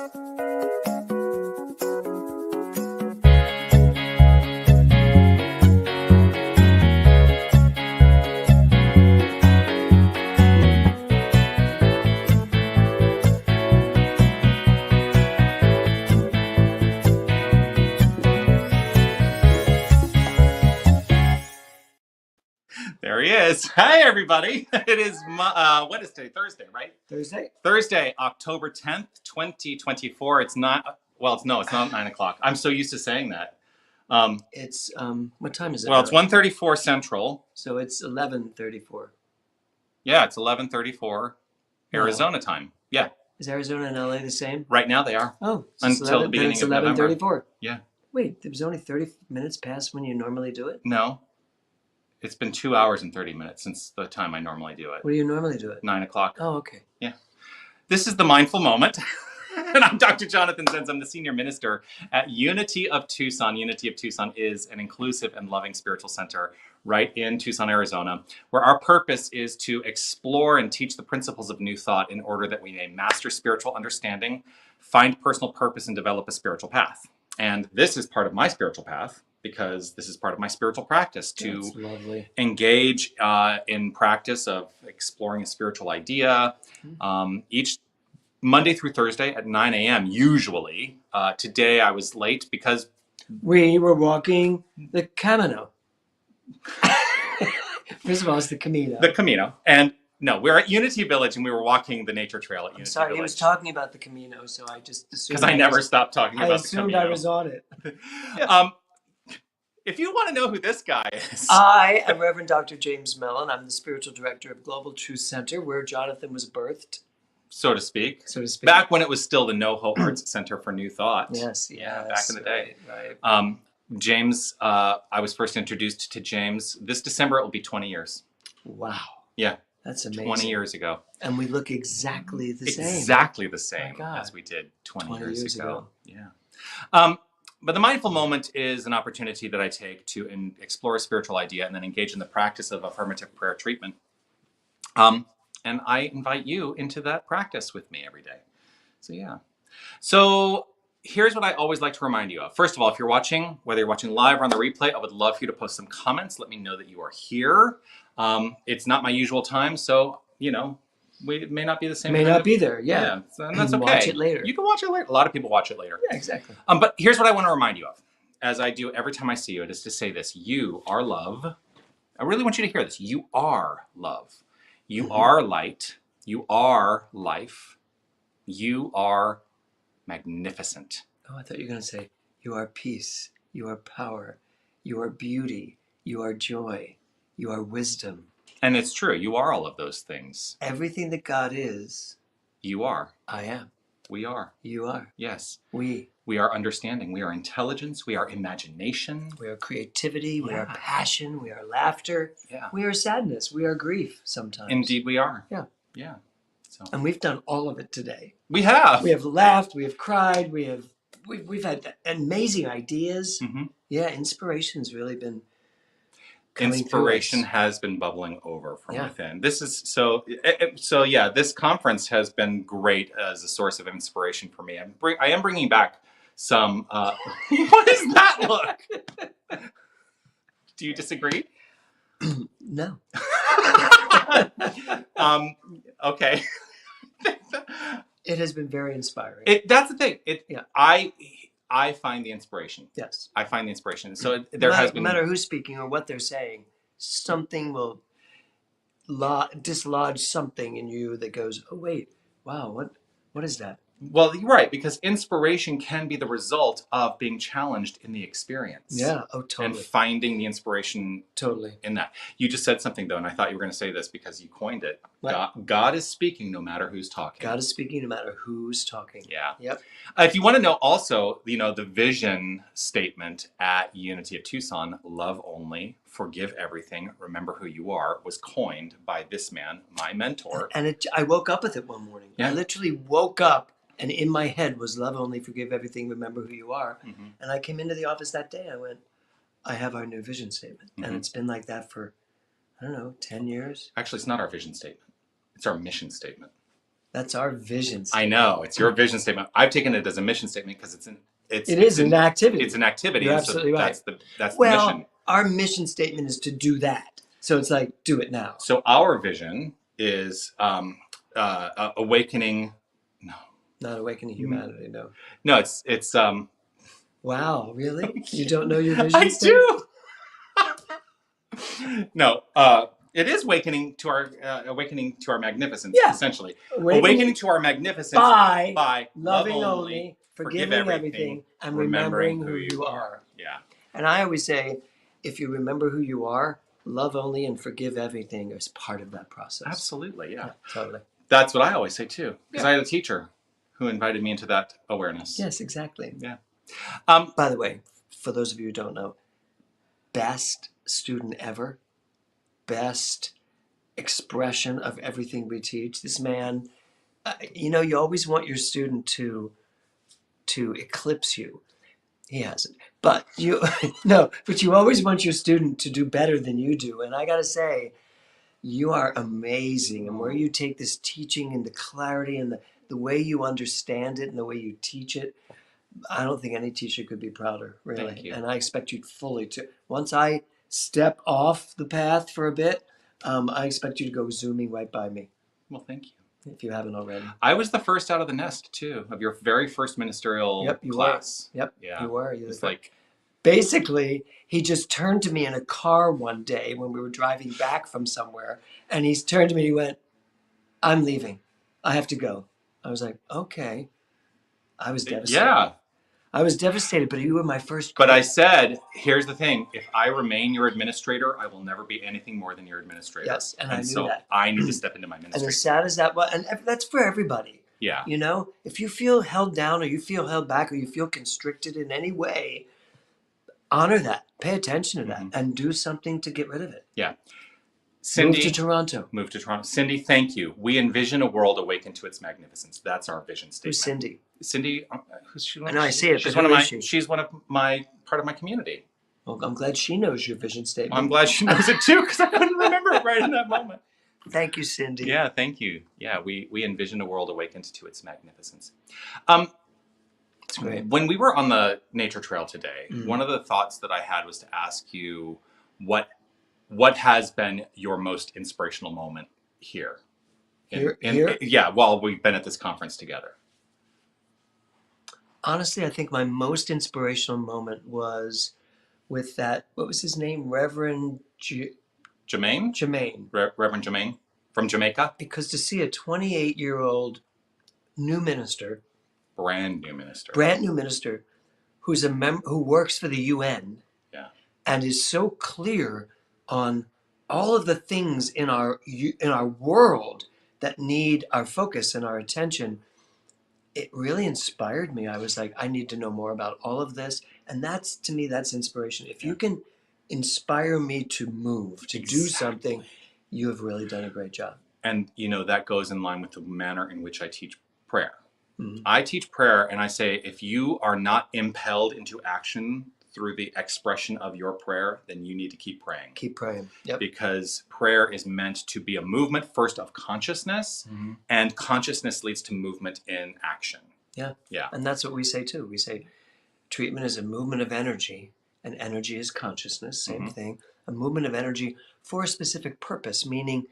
There he is. Hi, everybody. It is, what is today? Thursday, right? Thursday, October 10th, 2024. It's not, well, it's not 9 o'clock. I'm so used to saying that. It's, what time is it? Well, it's 1:34 Central. So it's 11:34. Yeah, it's 11:34 Arizona time. Yeah. Is Arizona and LA the same? Right now they are. Oh, so until the beginning of November. 11:34. Yeah. Wait, there was only 30 minutes past when you normally do it? No. It's been 2 hours and 30 minutes since the time I normally do it. What do you normally do it? 9 o'clock. Oh, okay. Yeah. This is the Mindful Moment. And I'm Dr. Jonathan Zenz. I'm the senior minister at Unity of Tucson. Unity of Tucson is an inclusive and loving spiritual center right in Tucson, Arizona, where our purpose is to explore and teach the principles of New Thought in order that we may master spiritual understanding, find personal purpose, and develop a spiritual path. And this is part of my spiritual path, because this is part of my spiritual practice to engage in practice of exploring a spiritual idea. Each Monday through Thursday at 9 a.m. usually. Today I was late because we were walking the Camino. First of all, it's the Camino. The Camino. And no, we're at Unity Village and we were walking the nature trail at Unity Sorry, Village. He was talking about the Camino, so I just assumed. Because I never stopped talking about the Camino. I assumed I was on it. If you want to know who this guy is. I am Reverend Dr. James Mellon. I'm the spiritual director of Global Truth Center, where Jonathan was birthed. So to speak. Back when it was still the NoHo Arts Center for New Thought. Yes. Back in the day. Right. James, I was first introduced to James. This December, it will be 20 years. Wow. Yeah. That's amazing. 20 years ago. And we look exactly the same. Exactly the same as we did 20 years ago. Yeah. But the Mindful Moment is an opportunity that I take to explore a spiritual idea and then engage in the practice of affirmative prayer treatment. And I invite you into that practice with me every day. So yeah. So here's what I always like to remind you of. First of all, if you're watching, whether you're watching live or on the replay, I would love for you to post some comments. Let me know that you are here. It's not my usual time, so, it may not be the same. May not be there, yeah. And that's okay. Watch it later. You can watch it later. A lot of people watch it later. Yeah, exactly. But here's what I want to remind you of, as I do every time I see you, it is to say this: you are love. I really want you to hear this. You are love. You are light. You are life. You are magnificent. Oh, I thought you were going to say, you are peace. You are power. You are beauty. You are joy. You are wisdom. And it's true. You are all of those things. Everything that God is. You are. I am. We are. You are. Yes. We are understanding. We are intelligence. We are imagination. We are creativity. We are passion. We are laughter. Yeah. We are sadness. We are grief sometimes. Indeed we are. Yeah. Yeah. So. And we've done all of it today. We have. We have laughed. We have cried. We've had amazing ideas. Yeah, inspiration's really been Inspiration has been bubbling over from within. This is so yeah, this conference has been great as a source of inspiration for me. I am bringing back some what is that look? Do you disagree? No. Okay. It has been very inspiring. That's the thing. I find the inspiration. Yes. I find the inspiration. So there has been... No matter who's speaking or what they're saying, something will dislodge something in you that goes, oh, wait, wow, what is that? Well, you're right, because inspiration can be the result of being challenged in the experience. Yeah, oh, totally. And finding the inspiration in that. You just said something, though, and I thought you were going to say this because you coined it. God is speaking no matter who's talking. God is speaking no matter who's talking. Yeah. Yep. If you want to know also, the vision statement at Unity of Tucson, love only, forgive everything, remember who you are, was coined by this man, my mentor. And I woke up with it one morning. Yeah. I literally woke up. And in my head was love only, forgive everything, remember who you are. And I came into the office that day. I went, I have our new vision statement. And it's been like that for, 10 years. Actually, it's not our vision statement. It's our mission statement. That's our vision I statement. know it's your vision statement. I've taken it as a mission statement because it's an activity. It's an activity. You're and absolutely so right. That's Well, the mission. our mission statement is to do that. So it's like, do it now. So our vision is awakening. No, not awakening humanity. No. No, it's. Wow, really? You don't know your vision I statement? do. No, it is awakening to our magnificence. Yeah. Essentially, awakening to our magnificence by love loving only, forgiving everything, and remembering who you are. Yeah. And I always say, if you remember who you are, love only and forgive everything is part of that process. Absolutely, yeah. Totally. That's what I always say too, because I had a teacher who invited me into that awareness. Yes, exactly. Yeah. By the way, for those of you who don't know, best student ever, best expression of everything we teach. This man, you always want your student to eclipse you. He hasn't, but you but you always want your student to do better than you do. And I gotta say, you are amazing. And where you take this teaching and the clarity and the way you understand it and the way you teach it, I don't think any teacher could be prouder, really. Thank you. And I expect you fully to. Once I step off the path for a bit, I expect you to go zooming right by me. Well, thank you. If you haven't already. I was the first out of the nest too, of your very first ministerial class. Yep, yeah. you were. It's like, basically, he just turned to me in a car one day when we were driving back from somewhere, and he turned to me and he went, "I'm leaving. I have to go." I was like, "Okay." I was devastated. Yeah. I was devastated, but you were my first. But I said, here's the thing. If I remain your administrator, I will never be anything more than your administrator. Yes, and I knew so that. I need to step into my ministry. And as sad as that was, and that's for everybody. Yeah. If you feel held down or you feel held back or you feel constricted in any way, honor that. Pay attention to that and do something to get rid of it. Yeah. Cindy, move to Toronto. Cindy, thank you. We envision a world awakened to its magnificence. That's our vision statement. Who's Cindy? Cindy, who's she? I know I see it. She's She's one of my part of my community. Well, I'm glad she knows your vision statement. I'm glad she knows it too, because I couldn't remember it right in that moment. Thank you, Cindy. Yeah, thank you. Yeah, we envision a world awakened to its magnificence. That's great. When we were on the nature trail today, one of the thoughts that I had was to ask you what has been your most inspirational moment here? Here? Yeah, while we've been at this conference together. Honestly, I think my most inspirational moment was with that, what was his name? Reverend Jermaine? Jermaine. Reverend Jermaine from Jamaica? Because to see a 28-year-old new minister, brand new minister, who works for the UN, and is so clear on all of the things in our world that need our focus and our attention, it really inspired me. I was like, I need to know more about all of this. And that's, to me, that's inspiration. If you can inspire me to move, to do something, you have really done a great job. And, that goes in line with the manner in which I teach prayer. I teach prayer and I say, if you are not impelled into action through the expression of your prayer, then you need to keep praying. Keep praying. Yep. Because prayer is meant to be a movement first of consciousness, and consciousness leads to movement in action. Yeah. Yeah. And that's what we say too. We say treatment is a movement of energy, and energy is consciousness, same thing. A movement of energy for a specific purpose, meaning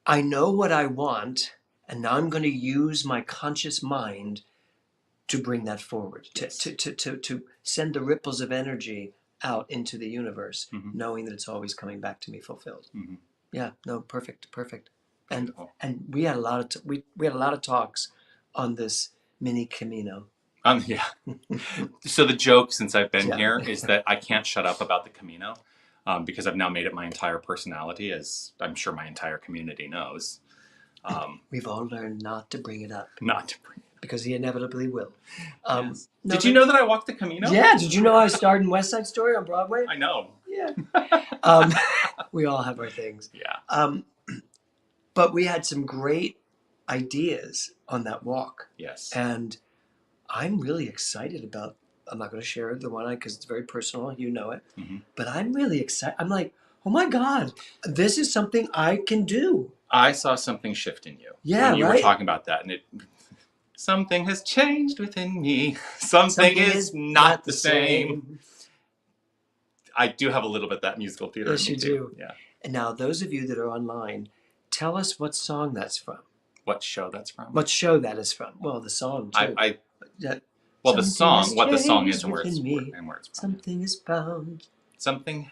I know what I want, and now I'm going to use my conscious mind to bring that forward, to send the ripples of energy out into the universe, knowing that it's always coming back to me fulfilled. Yeah, no, perfect. And we had a lot of we had a lot of talks on this mini Camino. Yeah. So the joke since I've been here is that I can't shut up about the Camino, because I've now made it my entire personality, as I'm sure my entire community knows. We've all learned not to bring it up. Because he inevitably will. Yes. Did you know that I walked the Camino? Yeah. Did you know I starred in West Side Story on Broadway? I know. Yeah. We all have our things. Yeah. But we had some great ideas on that walk. Yes. And I'm really excited about, I'm not going to share the one because it's very personal. You know it. But I'm really excited. I'm like, oh my God, this is something I can do. I saw something shift in you. Yeah, when you right? were talking about that, and something has changed within me. Something is not the same. I do have a little bit of that musical theater Yes, in me you too. do. Yeah. And now, those of you that are online, tell us what song that's from. What show that's from? What show that is from? Well, the song too. Well, the song, what the song is and where it's me. and where it's from. Something is bound. Something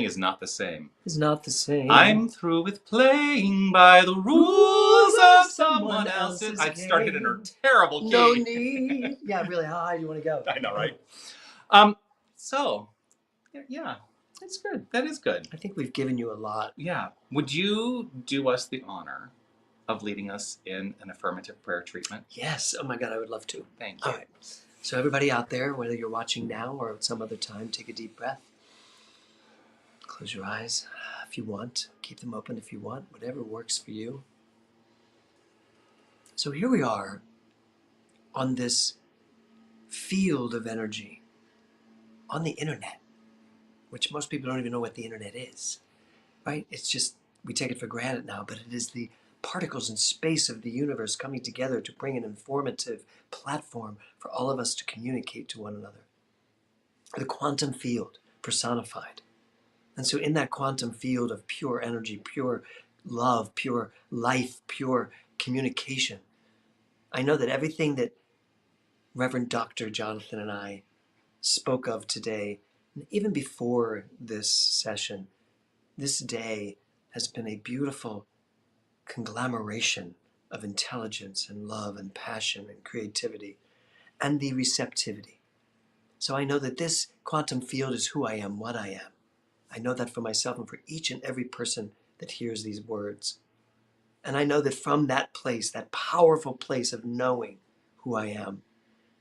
is not the same. Is not the same. I'm through with playing by the rules of someone else's. I started in a terrible key. No need. Yeah, really. How high do you want to go? I know, right? So, yeah, that's good. That is good. I think we've given you a lot. Yeah. Would you do us the honor of leading us in an affirmative prayer treatment? Yes. Oh my God, I would love to. Thank you. All right. So everybody out there, whether you're watching now or at some other time, take a deep breath. Close your eyes if you want. Keep them open if you want. Whatever works for you. So here we are on this field of energy on the internet, which most people don't even know what the internet is, right? It's just, we take it for granted now, but it is the particles in space of the universe coming together to bring an informative platform for all of us to communicate to one another. The quantum field personified. And so in that quantum field of pure energy, pure love, pure life, pure communication, I know that everything that Reverend Dr. Jonathan and I spoke of today, even before this session, this day has been a beautiful conglomeration of intelligence and love and passion and creativity and the receptivity. So I know that this quantum field is who I am, what I am. I know that for myself and for each and every person that hears these words. And I know that from that place, that powerful place of knowing who I am,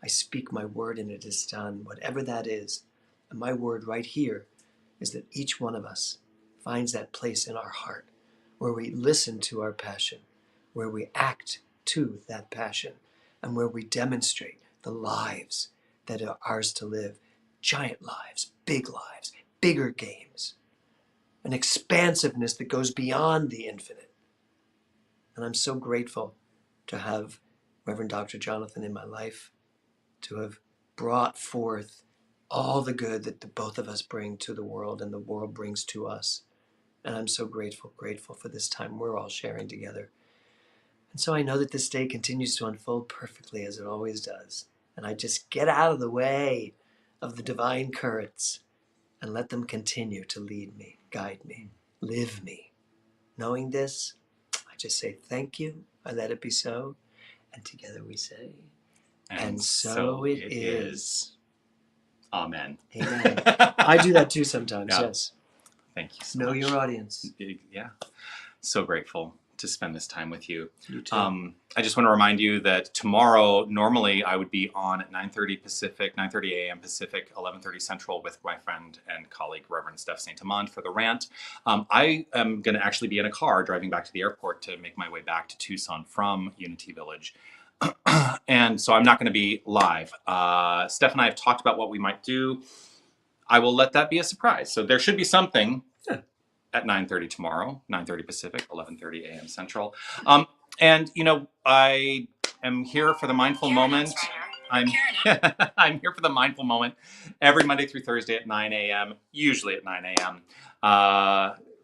I speak my word and it is done, whatever that is. And my word right here is that each one of us finds that place in our heart where we listen to our passion, where we act to that passion, and where we demonstrate the lives that are ours to live. Giant lives, bigger games, an expansiveness that goes beyond the infinite. And I'm so grateful to have Reverend Dr. Jonathan in my life, to have brought forth all the good that the both of us bring to the world and the world brings to us. And I'm so grateful for this time we're all sharing together. And so I know that this day continues to unfold perfectly as it always does. And I just get out of the way of the divine currents and let them continue to lead me, guide me, live me. Knowing this, I just say thank you. I let it be so. And together we say, and so it is. Amen. Amen. I do that too sometimes, yeah. Yes. Thank you so know much. Your audience. Yeah. So grateful to spend this time with you. You too. I just want to remind you that tomorrow, normally I would be on at 9:30 Pacific, 9:30 a.m. Pacific, 11:30 Central with my friend and colleague, Reverend Steph St. Amand for the rant. I am going to actually be in a car driving back to the airport to make my way back to Tucson from Unity Village. And so I'm not going to be live. Steph and I have talked about what we might do. I will let that be a surprise. So there should be something at 9:30 tomorrow, 9:30 Pacific, 11:30 a.m. Central. And, you know, I am here for the mindful moment. I'm here for the mindful moment every Monday through Thursday at 9 a.m., usually at 9 a.m.,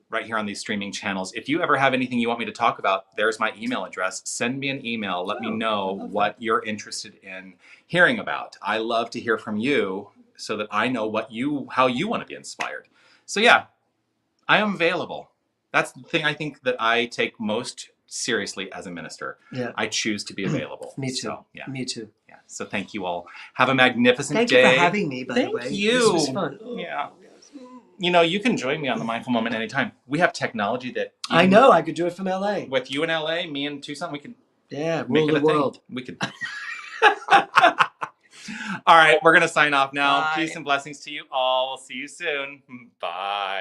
right here on these streaming channels. If you ever have anything you want me to talk about, there's my email address. Send me an email. Let me know what you're interested in hearing about. I love to hear from you so that I know how you want to be inspired. So yeah, I am available. That's the thing I think that I take most seriously as a minister. Yeah. I choose to be available. Me too. So, yeah. Me too. Yeah. So thank you all. Have a magnificent day. Thank you for having me, by the way. Thank you. This was fun. Yeah. You know, you can join me on the Mindful Moment anytime. We have technology that... I know. I could do it from LA. With you in LA, me in Tucson, we could... Yeah, make rule it the a world. Thing. We could... All right, we're going to sign off now. Bye. Peace and blessings to you all. We'll see you soon. Bye.